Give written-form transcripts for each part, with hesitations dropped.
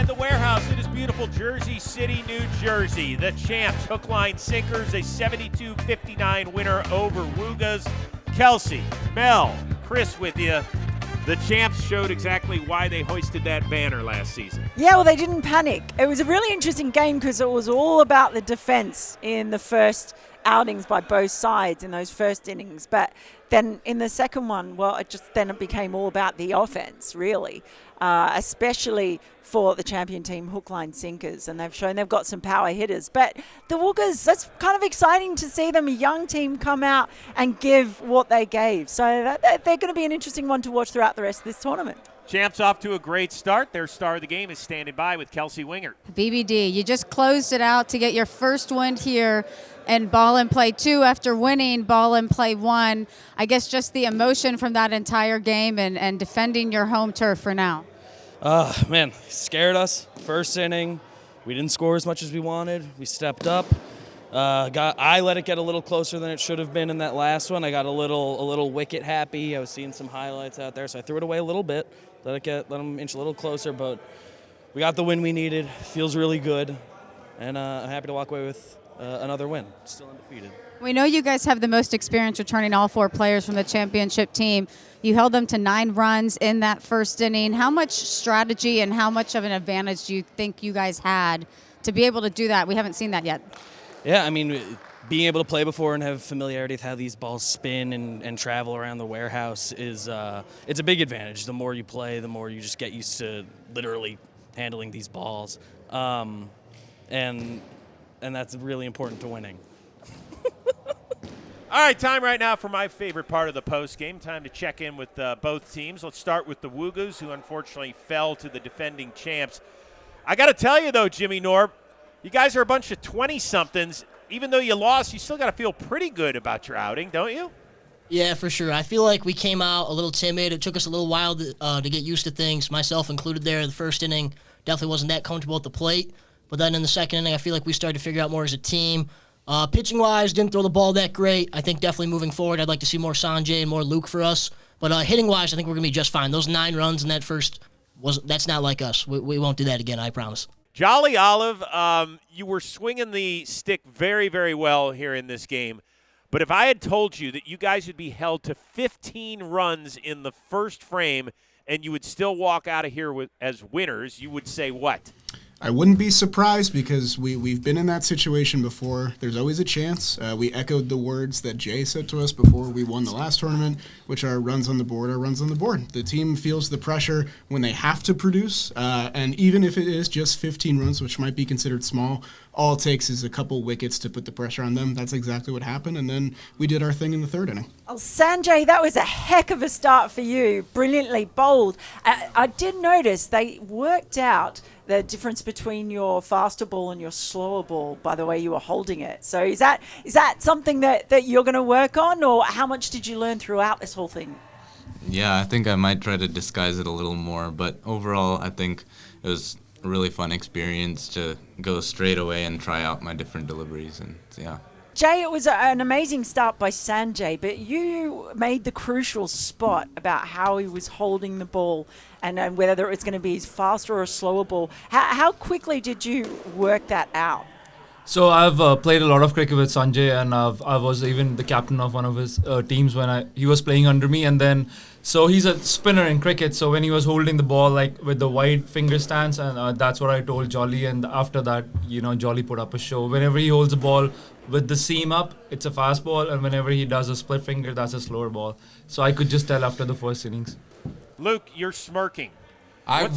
inside the warehouse. It is beautiful Jersey City, New Jersey. The champs, hook, line, sinkers, a 72-59 winner over Woogas. Kelsey, Mel, Chris with you. The champs showed exactly why they hoisted that banner last season. Yeah, well, they didn't panic. It was a really interesting game because it was all about the defense in the first outings by both sides in those first innings. But then in the second one, well, it became all about the offense, really, especially for the champion team, hook, line, sinkers. And they've shown they've got some power hitters. But the Woogers, that's kind of exciting to see them, a young team, come out and give what they gave. So they're going to be an interesting one to watch throughout the rest of this tournament. Champs off to a great start. Their star of the game is standing by with Kelsey Wingert. BBD, you just closed it out to get your first win here in Ball and Play 2 after winning Ball and Play 1. I guess just the emotion from that entire game and defending your home turf for now. Man, scared us. First inning, we didn't score as much as we wanted. We stepped up. I let it get a little closer than it should have been in that last one. I got a little wicket happy. I was seeing some highlights out there, so I threw it away a little bit. Let them inch a little closer, but we got the win we needed. Feels really good, and I'm happy to walk away with another win. Still undefeated. We know you guys have the most experience returning all 4 players from the championship team. You held them to 9 runs in that first inning. How much strategy and how much of an advantage do you think you guys had to be able to do that? We haven't seen that yet. Yeah, I mean, being able to play before and have familiarity with how these balls spin and travel around the warehouse is it's a big advantage. The more you play, the more you just get used to literally handling these balls, and that's really important to winning. All right, time right now for my favorite part of the postgame. Time to check in with both teams. Let's start with the Woogas, who unfortunately fell to the defending champs. I got to tell you, though, Jimmy Knorp, you guys are a bunch of 20-somethings. Even though you lost, you still got to feel pretty good about your outing, don't you? Yeah, for sure. I feel like we came out a little timid. It took us a little while to get used to things, myself included there. The first inning definitely wasn't that comfortable at the plate. But then in the second inning, I feel like we started to figure out more as a team. Pitching-wise, didn't throw the ball that great. I think definitely moving forward, I'd like to see more Sanjay and more Luke for us. But hitting-wise, I think we're going to be just fine. Those 9 runs in that first, that's not like us. We won't do that again, I promise. Jolly Olive, you were swinging the stick very, very well here in this game. But if I had told you that you guys would be held to 15 runs in the first frame and you would still walk out of here as winners, you would say what? I wouldn't be surprised because we've been in that situation before. There's always a chance. We echoed the words that Jay said to us before we won the last tournament, which are runs on the board are runs on the board. The team feels the pressure when they have to produce, and even if it is just 15 runs, which might be considered small, all it takes is a couple wickets to put the pressure on them. That's exactly what happened, and then we did our thing in the third inning. Oh, Sanjay, that was a heck of a start for you. Brilliantly bowled. I did notice they worked out the difference between your faster ball and your slower ball by the way you were holding it. So is that something that you're going to work on, or how much did you learn throughout this whole thing? Yeah, I think I might try to disguise it a little more, but overall I think it was a really fun experience to go straight away and try out my different deliveries, and yeah. Jay, it was an amazing start by Sanjay, but you made the crucial spot about how he was holding the ball and whether it's going to be his faster or a slower ball. How quickly did you work that out? So I've played a lot of cricket with Sanjay, and I was even the captain of one of his teams when he was playing under me. And then, so he's a spinner in cricket. So when he was holding the ball like with the wide finger stance, and that's what I told Jolly. And after that, Jolly put up a show. Whenever he holds the ball with the seam up, it's a fast ball, and whenever he does a split finger, that's a slower ball. So I could just tell after the first innings. Luke, you're smirking.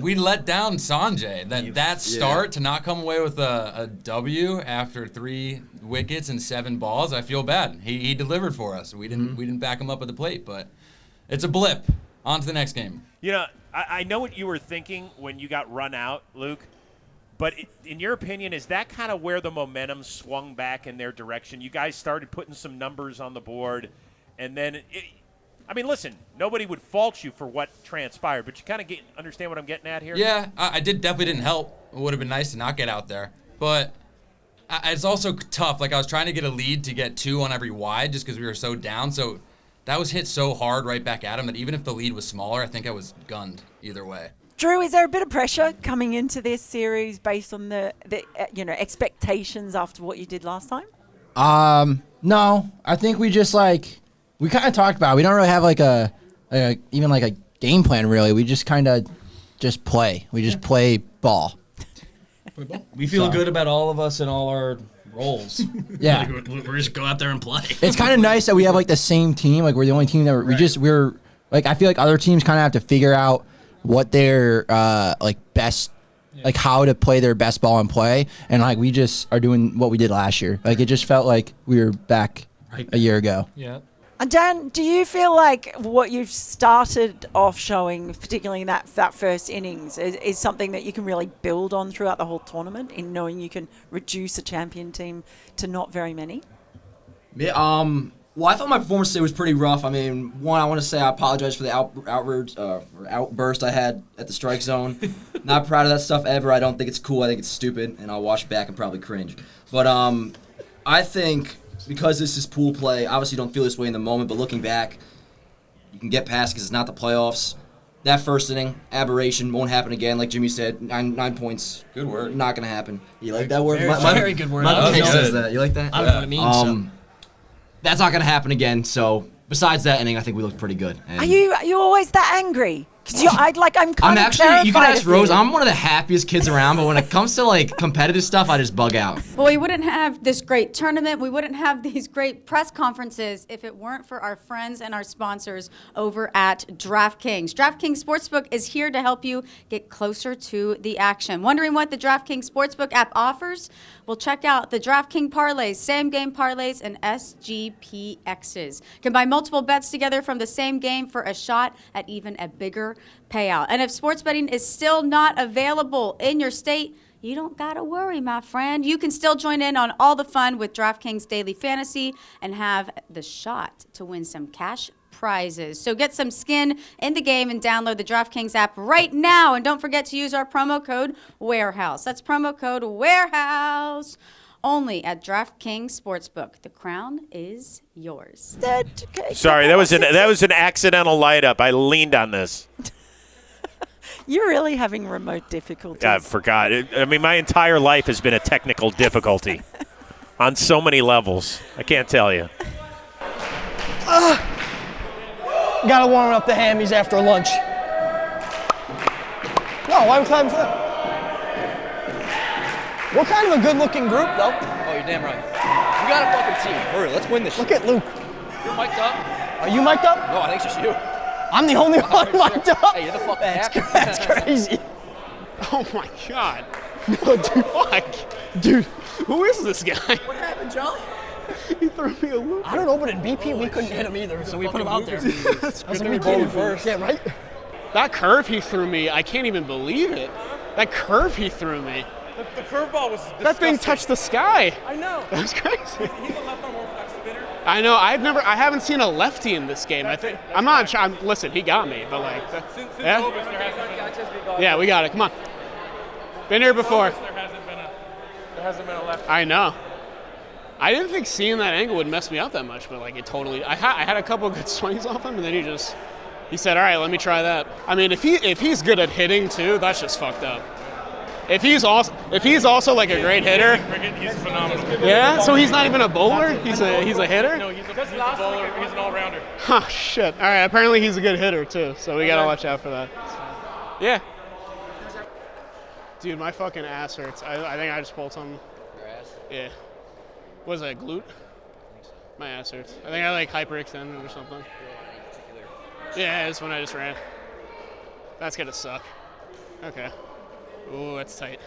We let down Sanjay. That start to not come away with a W after 3 wickets and 7 balls, I feel bad. He delivered for us. We didn't back him up at the plate, but it's a blip. On to the next game. I know what you were thinking when you got run out, Luke, but in your opinion, is that kind of where the momentum swung back in their direction? You guys started putting some numbers on the board, and then listen, nobody would fault you for what transpired, but you kind of understand what I'm getting at here? Yeah, I definitely didn't help. It would have been nice to not get out there. But it's also tough. Like, I was trying to get a lead to get 2 on every wide just because we were so down. So that was hit so hard right back at him that even if the lead was smaller, I think I was gunned either way. Drew, is there a bit of pressure coming into this series based on the expectations after what you did last time? No, I think we just we kind of talked about it. We don't really have even a game plan really. We just kind of just play. We just play ball. We feel good about all of us and all our roles. Yeah. We're just go out there and play. It's kind of nice that we have the same team. We're the only team that we're I feel like other teams kind of have to figure out what their best, how to play their best ball and play, and we just are doing what we did last year. It just felt like we were back a year ago. Yeah. And Dan, do you feel like what you've started off showing, particularly in that first innings, is something that you can really build on throughout the whole tournament in knowing you can reduce a champion team to not very many? Yeah, well, I thought my performance today was pretty rough. I mean, one, I want to say I apologize for the outburst I had at the strike zone. Not proud of that stuff ever. I don't think it's cool. I think it's stupid, and I'll watch it back and probably cringe. But I think because this is pool play, obviously you don't feel this way in the moment, but looking back, you can get past because it's not the playoffs. That first inning, aberration, won't happen again. Like Jimmy said, 9 points. Good word. Not going to happen. You like that word? Very good word. My case says that. You like that? I don't know what it means. That's not going to happen again. So besides that inning, I think we looked pretty good. And Are you always that angry? Because I'm kind I'm of actually, you can terrified ask of Rose, you. I'm one of the happiest kids around, but when it comes to competitive stuff, I just bug out. Well, we wouldn't have this great tournament. We wouldn't have these great press conferences if it weren't for our friends and our sponsors over at DraftKings. DraftKings Sportsbook is here to help you get closer to the action. Wondering what the DraftKings Sportsbook app offers? Well, check out the DraftKings parlays, same game parlays, and SGPXs. Combine multiple bets together from the same game for a shot at even a bigger payout. And if sports betting is still not available in your state, you don't got to worry, my friend. You can still join in on all the fun with DraftKings Daily Fantasy and have the shot to win some cash prizes. So get some skin in the game and download the DraftKings app right now. And don't forget to use our promo code WAREHOUSE. That's promo code WAREHOUSE. Only at DraftKings Sportsbook. The crown is yours. Sorry, that was an accidental light up. I leaned on this. You're really having remote difficulties. I forgot. My entire life has been a technical difficulty on so many levels. I can't tell you. Gotta warm up the hammies after lunch. No, why are we clapping for that? We're kind of a good-looking group, though. Oh, you're damn right. We got a fucking team. For real, let's win this Look shit. at Luke. You're mic'd up? Are you mic'd up? No, I think it's just you. I'm the only one mic'd up. Hey, you're the fucking captain. That's crazy. Oh my god. No, dude, fuck. Dude, who is this guy? What happened, John? He threw me a loop. I don't know, but in BP we couldn't hit him either, so we put him out there. That's what good we that we did first. Yeah, right? That curve he threw me, I can't even believe it. That curve he threw me. The curveball was disgusting. That thing touched the sky. I know. That was crazy. He's a left-arm orthodox spinner. I know. I haven't seen a lefty in this game. I'm not. Listen, he got me, but Since yeah. Obis, there hasn't been. Yeah, we got it. Come on. Been here before. There hasn't been a lefty. I know. I didn't think seeing that angle would mess me up that much, but it totally. I had a couple of good swings off him, and then he said, "All right, let me try that." I mean, if he's good at hitting too, that's just fucked up. If he's also like a great hitter, He's phenomenal. yeah. So he's not even a bowler. He's a hitter. No, he's a bowler. He's an all-rounder. Oh shit! All right. Apparently he's a good hitter too. So we gotta watch out for that. Yeah. Dude, my fucking ass hurts. I think I just pulled something. Your ass? Yeah. What is that, glute? My ass hurts. I think I hyperextended or something. Yeah, it's when I just ran. That's gonna suck. Okay. Ooh, that's tight.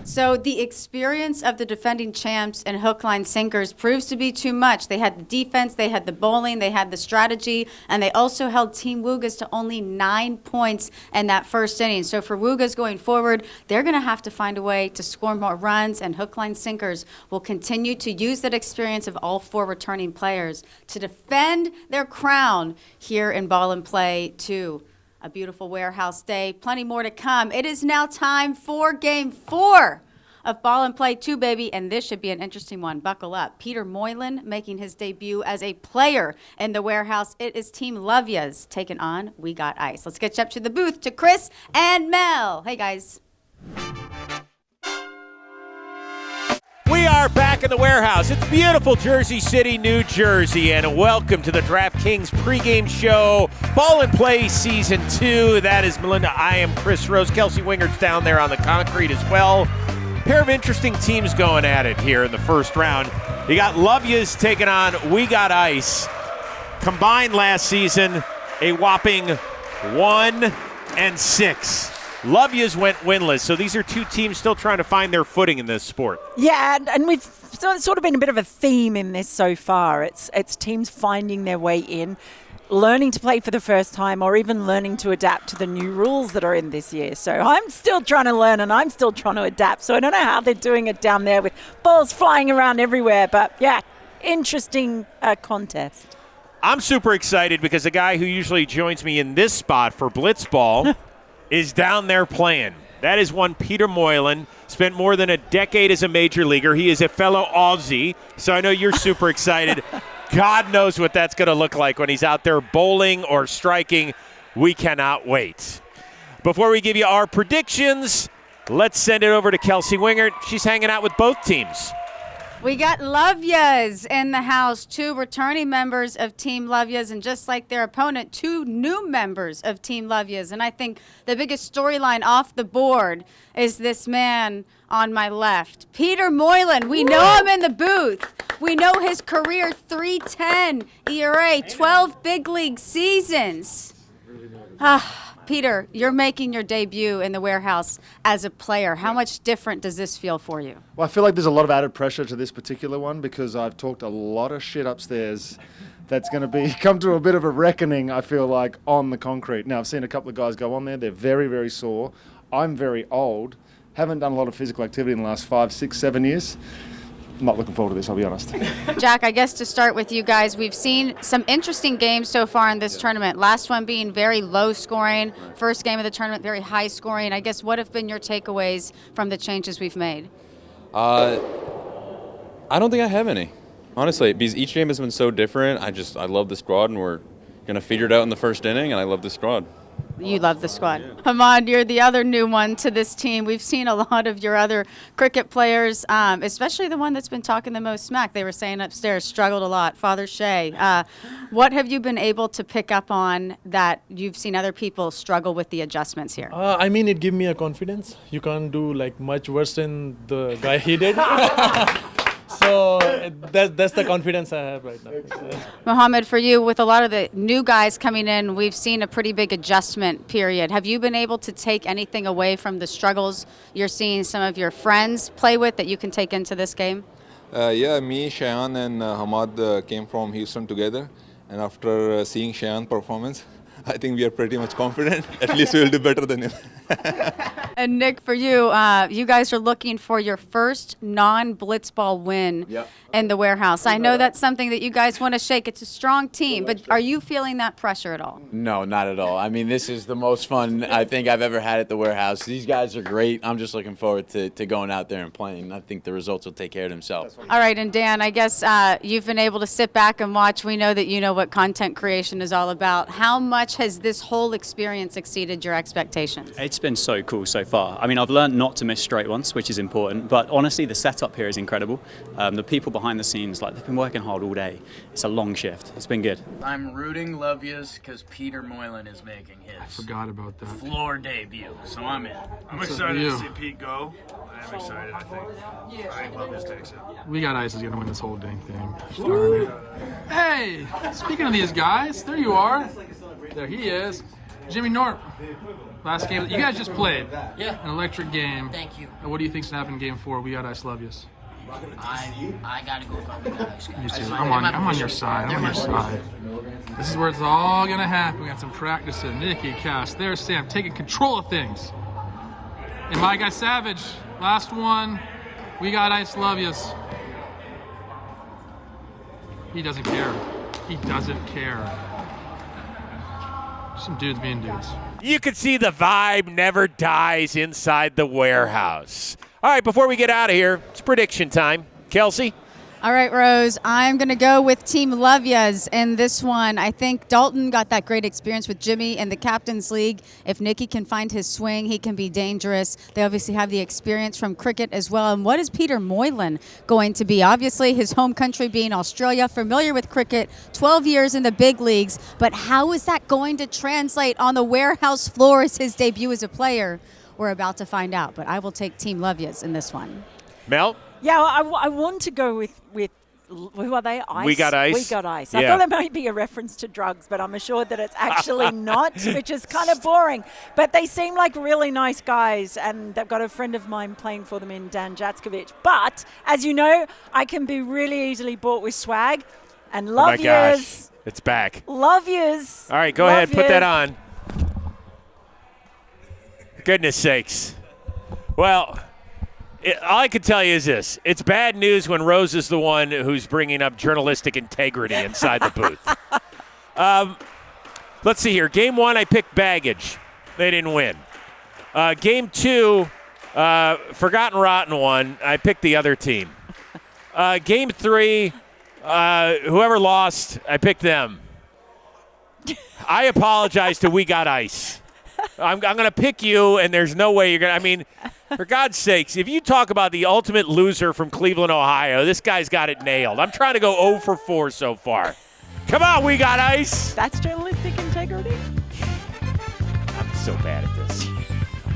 So the experience of the defending champs and hook, line, sinkers proves to be too much. They had the defense, they had the bowling, they had the strategy, and they also held Team Woogas to only 9 points in that first inning. So for Woogas going forward, they're going to have to find a way to score more runs, and hook, line, sinkers will continue to use that experience of all 4 returning players to defend their crown here in Ball and Play 2. A beautiful warehouse day, plenty more to come. It is now time for Game 4 of Ball and Play 2, baby, and this should be an interesting one. Buckle up. Peter Moylan making his debut as a player in the warehouse. It is Team Lovia's taking on We Got Ice. Let's get you up to the booth to Chris and Mel. Hey, guys. We are back in the warehouse. It's beautiful Jersey City, New Jersey, and welcome to the DraftKings pregame show, Ball and Play Season 2. That is Melinda. I am Chris Rose. Kelsey Wingert's down there on the concrete as well. Pair of interesting teams going at it here in the first round. You got Lovia's taking on We Got Ice. Combined last season, a whopping 1-6. Lovia's went winless, so these are two teams still trying to find their footing in this sport. Yeah, and we've sort of been a bit of a theme in this so far. It's teams finding their way in, learning to play for the first time, or even learning to adapt to the new rules that are in this year. So I'm still trying to learn, and I'm still trying to adapt. So I don't know how they're doing it down there with balls flying around everywhere. But, yeah, interesting contest. I'm super excited because the guy who usually joins me in this spot for Blitzball is down there playing. That is one Peter Moylan. Spent more than a decade as a major leaguer. He is a fellow Aussie, so I know you're super excited. God knows what that's going to look like when he's out there bowling or striking. We cannot wait. Before we give you our predictions, let's send it over to Kelsey Wingert. She's hanging out with both teams. We got Lovia's in the house, 2 returning members of Team Lovia's, and just like their opponent, 2 new members of Team Lovia's. And I think the biggest storyline off the board is this man on my left, Peter Moylan. We know him in the booth. We know his career, 3.10 ERA, 12 big league seasons. Peter, you're making your debut in the warehouse as a player. How much different does this feel for you? Well, I feel like there's a lot of added pressure to this particular one because I've talked a lot of shit upstairs that's going to come to a bit of a reckoning, I feel like, on the concrete. Now, I've seen a couple of guys go on there. They're very, very sore. I'm very old. Haven't done a lot of physical activity in the last 5, 6, 7 years. I'm not looking forward to this, I'll be honest. Jack, I guess to start with you guys, we've seen some interesting games so far in this tournament. Last one being very low scoring. First game of the tournament, very high scoring. I guess what have been your takeaways from the changes we've made? I don't think I have any, honestly, because each game has been so different. I love the squad, and we're going to figure it out in the first inning, and I love the squad. You love the squad. Hamad, you're the other new one to this team. We've seen a lot of your other cricket players, especially the one that's been talking the most smack. They were saying upstairs, struggled a lot, Father Shea. What have you been able to pick up on that you've seen other people struggle with the adjustments here? I mean, it gave me a confidence. You can't do like much worse than the guy he did. So that's the confidence I have right now. Mohammed, for you, with a lot of the new guys coming in, we've seen a pretty big adjustment period. Have you been able to take anything away from the struggles you're seeing some of your friends play with that you can take into this game? Yeah, me, Shayan, and Hamad came from Houston together. And after seeing Shayan's performance, I think we are pretty much confident. At least we'll do better than him. And Nick, for you, you guys are looking for your first non-blitzball win in the warehouse. I know that's something that you guys want to shake. It's a strong team, but are you feeling that pressure at all? No, not at all. I mean, this is the most fun I think I've ever had at the warehouse. These guys are great. I'm just looking forward to going out there and playing. I think the results will take care of themselves. All right, and Dan, I guess you've been able to sit back and watch. We know that you know what content creation is all about. How much has this whole experience exceeded your expectations? It's been so cool so far. I mean, I've learned not to miss straight ones, which is important, but honestly, the setup here is incredible. The people behind the scenes, like, they've been working hard all day. It's a long shift. It's been good. I'm rooting Lovia's because Peter Moylan is making his Forgot about that. floor debut, so I'm in. I'm excited to see Pete go. I'm excited, I think. I think Lovia's takes it. We Got Ice is going to win this whole dang thing. Hey, speaking of these guys, there you are. There he is. Jimmy Knorp. Last game. You guys just played. Yeah. An electric game. Thank you. And what do you think's going to happen in game 4? We Got Ice, Lovia's. I gotta go with We Got Ice. Me too. I'm on your side. I'm on your side. This is where it's all going to happen. We got some practicing. Nikki, Cass. There's Sam taking control of things. And my guy Savage. Last one. We Got Ice, Lovia's. He doesn't care. He doesn't care. Some dudes being dudes. You can see the vibe never dies inside the warehouse. All right, before we get out of here, it's prediction time. Kelsey? All right, Rose, I'm going to go with Team Levias in this one. I think Dalton got that great experience with Jimmy in the Captain's League. If Nicky can find his swing, he can be dangerous. They obviously have the experience from cricket as well. And what is Peter Moylan going to be? Obviously, his home country being Australia, familiar with cricket, 12 years in the big leagues. But how is that going to translate on the warehouse floor as his debut as a player? We're about to find out. But I will take Team Levias in this one. Mel? Yeah, I want to go with who are they? Ice? We Got Ice. We Got Ice. Yeah. I thought it might be a reference to drugs, but I'm assured that it's actually not, which is kind of boring. But they seem like really nice guys, and they've got a friend of mine playing for them in Dan Jackovic. But, as you know, I can be really easily bought with swag, and love Oh my gosh. yous. It's back. Love yous. All right, go ahead. Put that on. Goodness sakes. Well, all I can tell you is this. It's bad news when Rose is the one who's bringing up journalistic integrity inside the booth. Let's see here. Game 1, I picked Baggage. They didn't win. Game 2, Forgotten Rotten one. I picked the other team. Game 3, whoever lost, I picked them. I apologize to We Got Ice. I'm going to pick you, and there's no way you're going to. I mean, for God's sakes, if you talk about the ultimate loser from Cleveland, Ohio, this guy's got it nailed. I'm trying to go 0 for 4 so far. Come on, We Got Ice. That's journalistic integrity. I'm so bad at this.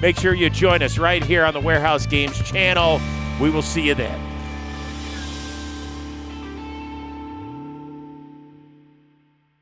Make sure you join us right here on the Warehouse Games channel. We will see you then.